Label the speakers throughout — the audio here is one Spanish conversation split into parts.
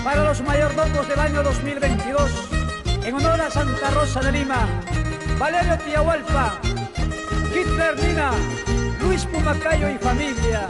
Speaker 1: Para los mayordomos del año 2022, en honor a Santa Rosa de Lima, Valerio Tiahualpa, Hitler Nina, Luis Pumacayo y familia.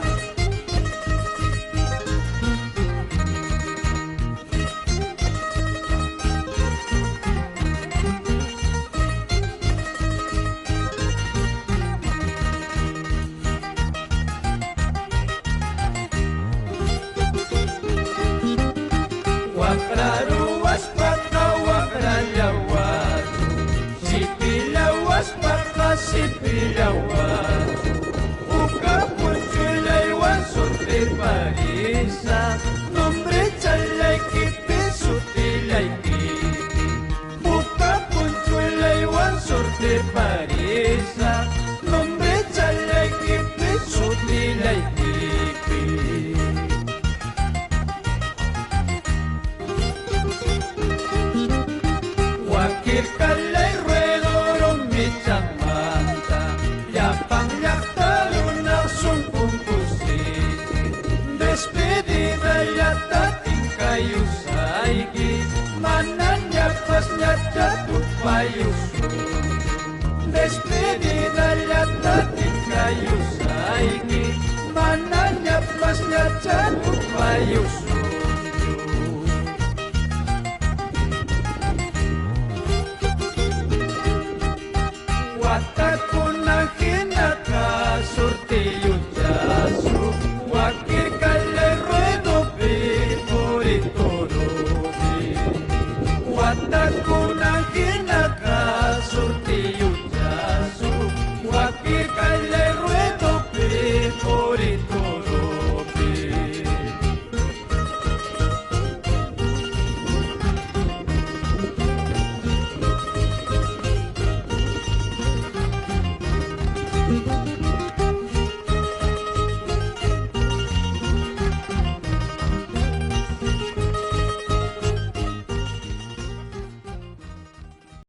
Speaker 2: Despedida ya tadi kayu saiki, mananya plasnya jatuh payu suju. Wataku nakina kasurti yujasu, wakir kale ruedo pipuri turubi. Wataku nakina